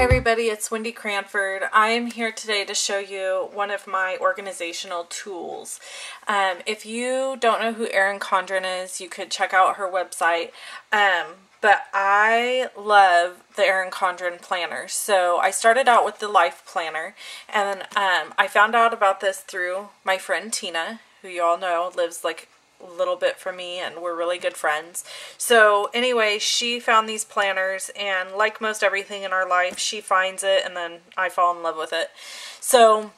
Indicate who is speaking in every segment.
Speaker 1: Everybody, it's Wendy Cranford. I am here today to show you one of my organizational tools. If you don't know who Erin Condren is, you could check out her website. But I love the Erin Condren planner. So I started out with the life planner, and I found out about this through my friend Tina, who you all know lives like a little bit from me, and we're really good friends. So anyway, she found these planners, and like most everything in our life, she finds it and then I fall in love with it. So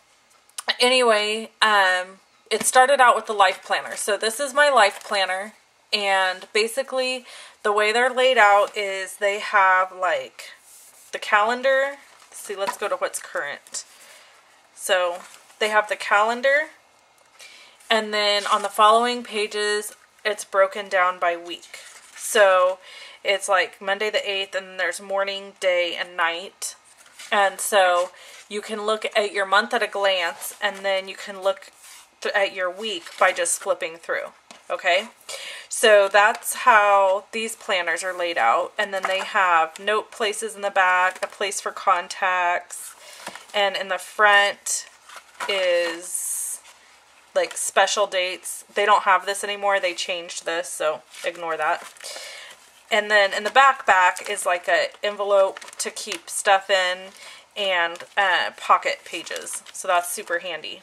Speaker 1: anyway, it started out with the life planner. So this is my life planner, and basically the way they're laid out is they have like the calendar. See, let's go to what's current. So they have the calendar, and then on the following pages, it's broken down by week. So it's like Monday the 8th, and then there's morning, day, and night. And so you can look at your month at a glance, and then you can look at your week by just flipping through. Okay? So that's how these planners are laid out. And then they have note places in the back, a place for contacts, and in the front is like special dates. They don't have this anymore. They changed this, so ignore that. And then in the back is like an envelope to keep stuff in, and pocket pages. So that's super handy.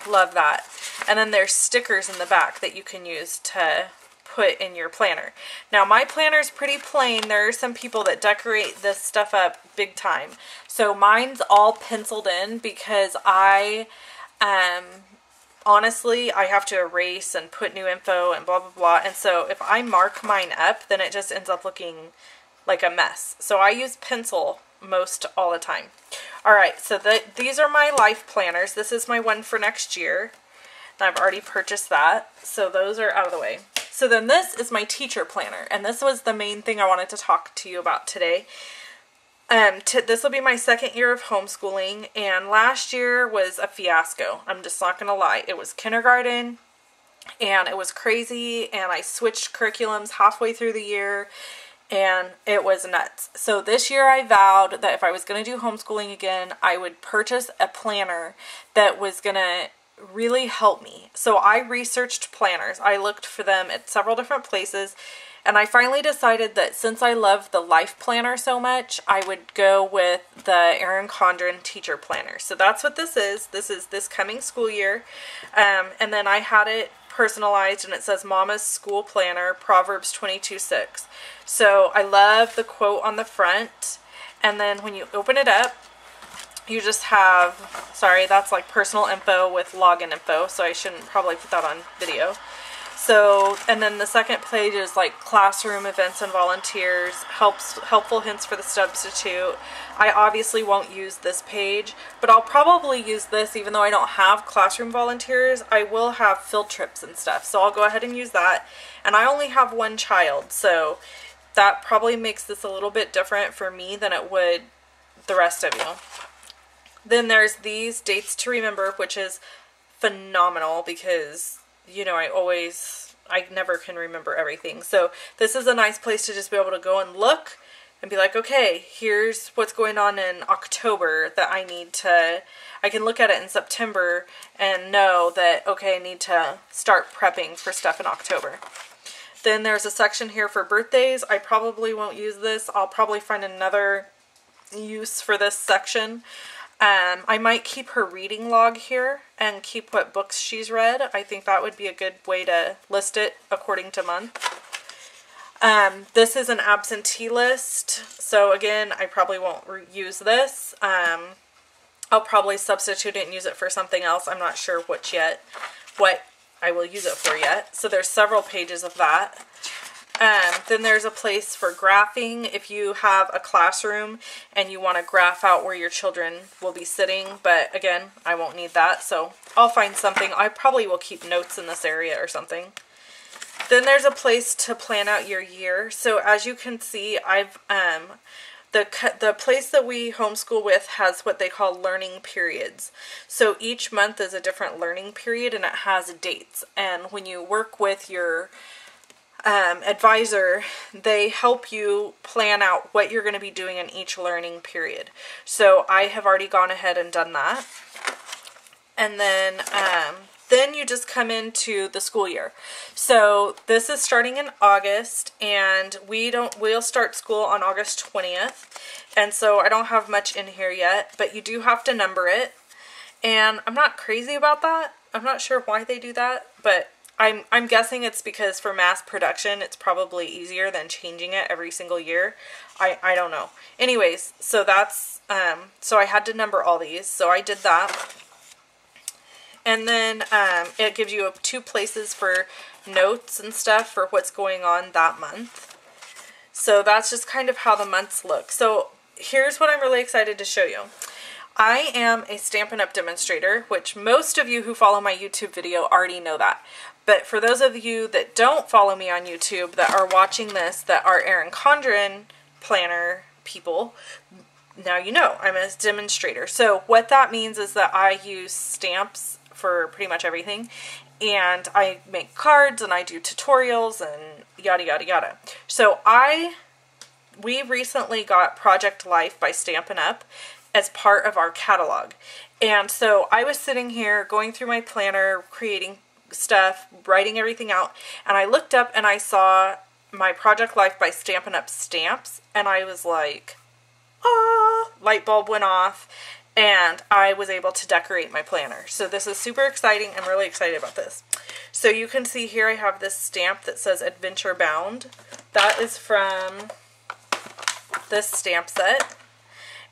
Speaker 1: Love that. And then there's stickers in the back that you can use to put in your planner. Now my planner is pretty plain. There are some people that decorate this stuff up big time. So mine's all penciled in because honestly, I have to erase and put new info and blah, blah, blah. And so if I mark mine up, then it just ends up looking like a mess. So I use pencil most all the time. All right, so these are my life planners. This is my one for next year. And I've already purchased that. So those are out of the way. So then this is my teacher planner. And this was the main thing I wanted to talk to you about today. This will be my second year of homeschooling, and last year was a fiasco. I'm just not going to lie. It was kindergarten, and it was crazy, and I switched curriculums halfway through the year, and it was nuts. So this year I vowed that if I was going to do homeschooling again, I would purchase a planner that was going to really help me. So I researched planners. I looked for them at several different places. And I finally decided that since I love the life planner so much, I would go with the Erin Condren teacher planner. So that's what this is. This is this coming school year. And then I had it personalized, and it says Mama's School Planner, Proverbs 22:6. So I love the quote on the front. And then when you open it up, you just have, sorry, that's like personal info with login info. So I shouldn't probably put that on video. So, and then the second page is like classroom events and volunteers, helpful hints for the substitute. I obviously won't use this page, but I'll probably use this even though I don't have classroom volunteers. I will have field trips and stuff, so I'll go ahead and use that. And I only have one child, so that probably makes this a little bit different for me than it would the rest of you. Then there's these dates to remember, which is phenomenal because, you know, I never can remember everything. So this is a nice place to just be able to go and look and be like, okay, here's what's going on in October that I can look at it in September and know that, okay, I need to start prepping for stuff in October. Then there's a section here for birthdays. I probably won't use this. I'll probably find another use for this section. I might keep her reading log here and keep what books she's read. I think that would be a good way to list it according to month. This is an absentee list. So again, I probably won't use this. I'll probably substitute it and use it for something else. I'm not sure what I will use it for yet. So there's several pages of that. Then there's a place for graphing if you have a classroom and you want to graph out where your children will be sitting. But again, I won't need that, so I'll find something. I probably will keep notes in this area or something. Then there's a place to plan out your year. So as you can see, I've the place that we homeschool with has what they call learning periods. So each month is a different learning period, and it has dates. And when you work with your advisor, they help you plan out what you're going to be doing in each learning period. So I have already gone ahead and done that. And then you just come into the school year. So this is starting in August, and we'll start school on August 20th. And so I don't have much in here yet, but you do have to number it. And I'm not crazy about that. I'm not sure why they do that, but I'm guessing it's because for mass production, it's probably easier than changing it every single year. I don't know. Anyways, so that's, so I had to number all these. So I did that. And then it gives you 2 places for notes and stuff for what's going on that month. So that's just kind of how the months look. So here's what I'm really excited to show you. I am a Stampin' Up! Demonstrator, which most of you who follow my YouTube video already know that. But for those of you that don't follow me on YouTube that are watching this, that are Erin Condren planner people, now you know I'm a demonstrator. So what that means is that I use stamps for pretty much everything, and I make cards and I do tutorials and yada yada yada. So we recently got Project Life by Stampin' Up! As part of our catalog. And so I was sitting here going through my planner, creating stuff, writing everything out, and I looked up and I saw my Project Life by Stampin' Up! Stamps, and I was like, ah, light bulb went off, and I was able to decorate my planner. So this is super exciting. I'm really excited about this. So you can see here I have this stamp that says Adventure Bound. That is from this stamp set.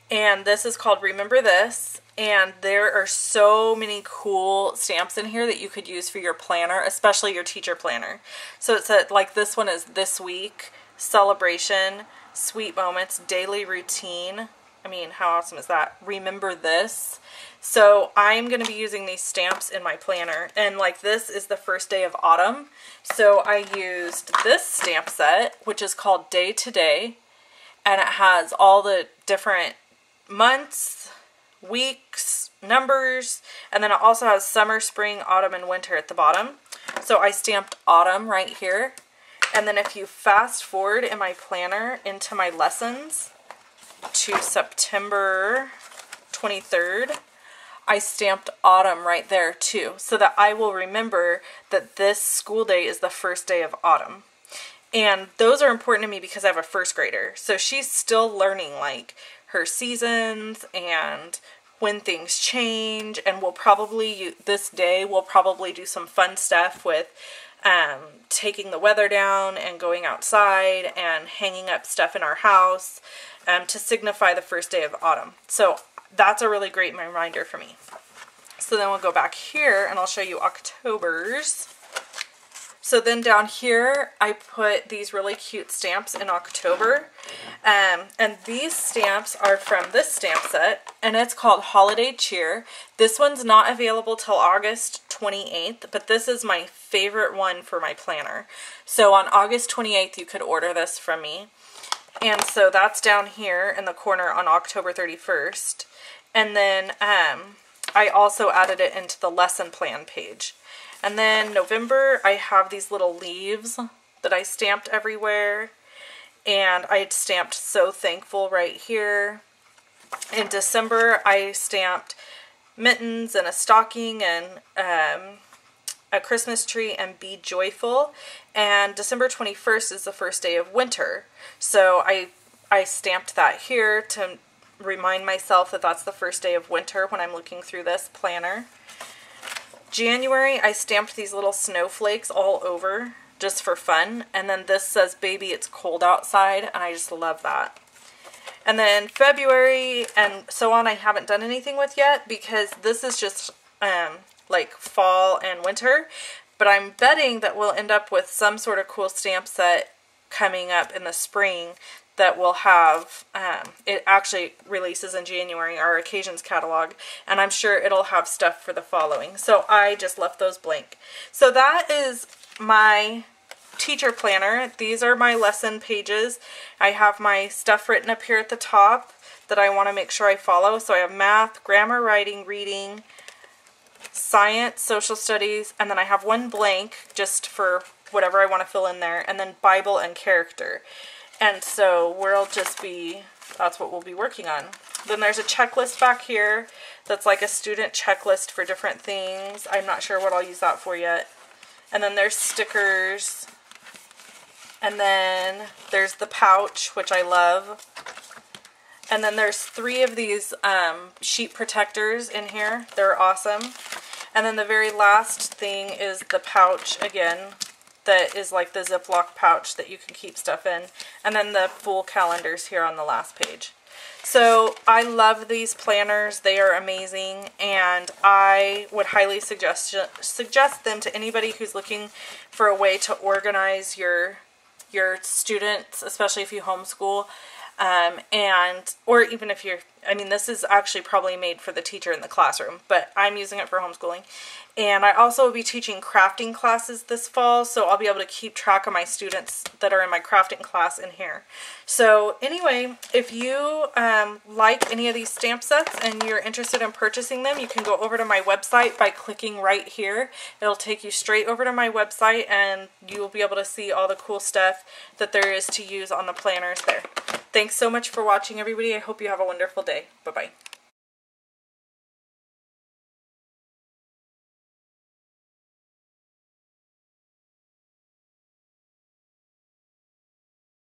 Speaker 1: And this is called Remember This, and there are so many cool stamps in here that you could use for your planner, especially your teacher planner. So it's like this one is This Week, Celebration, Sweet Moments, Daily Routine. I mean, how awesome is that? Remember This. So I'm going to be using these stamps in my planner, and like this is the first day of autumn. So I used this stamp set, which is called Day to Day, and it has all the different months, weeks, numbers, and then it also has summer, spring, autumn, and winter at the bottom. So I stamped autumn right here. And then if you fast forward in my planner into my lessons to September 23rd, I stamped autumn right there too, so that I will remember that this school day is the first day of autumn. And those are important to me because I have a first grader. So she's still learning like her seasons and when things change, and we'll probably, this day, we'll probably do some fun stuff with taking the weather down and going outside and hanging up stuff in our house to signify the first day of autumn. So that's a really great reminder for me. So then we'll go back here and I'll show you October's. So then down here, I put these really cute stamps in October. And these stamps are from this stamp set, and it's called Holiday Cheer. This one's not available till August 28th, but this is my favorite one for my planner. So on August 28th, you could order this from me. And so that's down here in the corner on October 31st. And then I also added it into the lesson plan page. And then November, I have these little leaves that I stamped everywhere. And I had stamped So Thankful right here. In December, I stamped mittens and a stocking and a Christmas tree and Be Joyful. And December 21st is the first day of winter. So I stamped that here to remind myself that that's the first day of winter when I'm looking through this planner. January, I stamped these little snowflakes all over just for fun. And then this says, Baby, It's Cold Outside, and I just love that. And then February and so on, I haven't done anything with yet because this is just like fall and winter. But I'm betting that we'll end up with some sort of cool stamp set coming up in the spring that will have, it actually releases in January, our occasions catalog, and I'm sure it'll have stuff for the following. So I just left those blank. So that is my teacher planner. These are my lesson pages. I have my stuff written up here at the top that I want to make sure I follow. So I have math, grammar, writing, reading, science, social studies, and then I have one blank just for whatever I want to fill in there, and then Bible and character. And so that's what we'll be working on. Then there's a checklist back here that's like a student checklist for different things. I'm not sure what I'll use that for yet. And then there's stickers. And then there's the pouch, which I love. And then there's 3 of these sheet protectors in here. They're awesome. And then the very last thing is the pouch again, that is like the Ziploc pouch that you can keep stuff in. And then the full calendars here on the last page. So I love these planners. They are amazing, and I would highly suggest them to anybody who's looking for a way to organize your students, especially if you homeschool. Or even if you're, I mean, this is actually probably made for the teacher in the classroom, but I'm using it for homeschooling. And I also will be teaching crafting classes this fall, so I'll be able to keep track of my students that are in my crafting class in here. So anyway, if you like any of these stamp sets and you're interested in purchasing them, you can go over to my website by clicking right here. It'll take you straight over to my website, and you will be able to see all the cool stuff that there is to use on the planners there. Thanks so much for watching, everybody. I hope you have a wonderful day. Bye-bye.